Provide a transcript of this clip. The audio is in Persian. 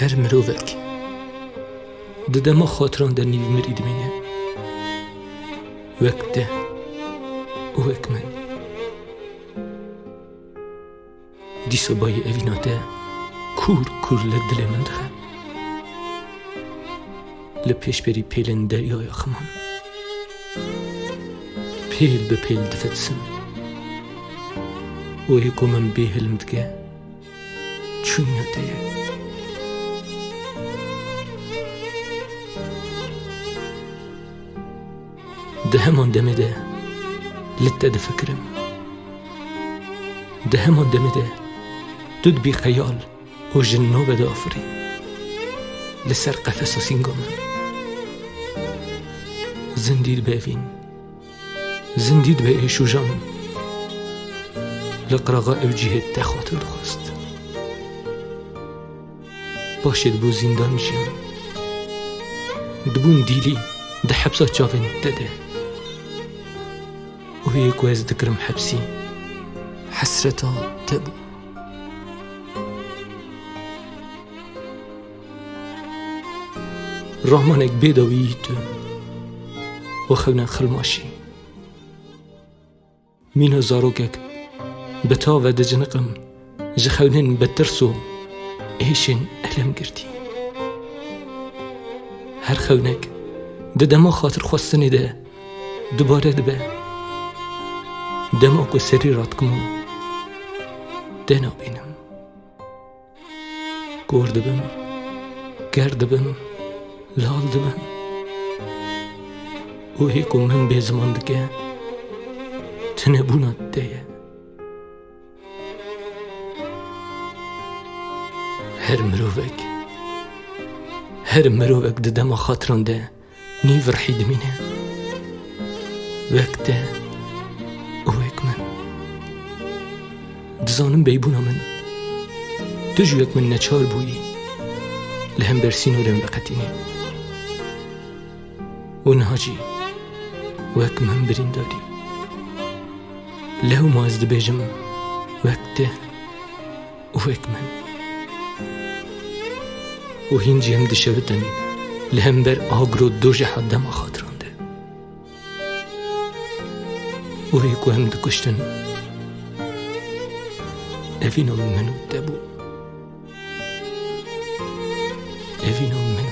هر مروفک ده ما خاطران در نیو مرید منه وک ده و وک من دیسا بای اوینا ده کور لدل من ده لپیش بری پیلن دریای خمان پیل به پیل دفتسم و یکو من بیهلم دگه چوینا ده ده همان دمه ده لته ده فکرم ده همان دمه ده دود بی خیال و جنو بده آفری لسر قفص و سینگا من زندید به اوین زندید به ایش و جان لقراغا او جهت ده خاطر خواست باشد بو زندان جان دبون دیلی ده حبسا چاوین دده و هيك واز ذكرم حبسي حسرتها تبو رحمانك بيداويتو وخونا خلماشي مين زاروكك بتاوة دجنقم جخونن بترسو ايشن ألم قرتي هر خونك دما خاطر خواستني ده دوباره دبه دماغ و سریراتکمو دنا بینم گرد بم گرد بم لال دبم و هیکو من به زمان دگه تنبونات دیه هر مروفک ده دما خاطران ده نیو رحید مینه وقت ده دزانم بیبونا من تجویک من نچار بویی لهم برسین و لهم بقتینی و نهاجی وک من برین داری لهو مازد بیجم وک ده و وک من و هینجی هم دشوتن لهم بر آگر و دوژ حد ما خاطرانده و هیکو هم دکشتن اوینا منو دبو اوینا منو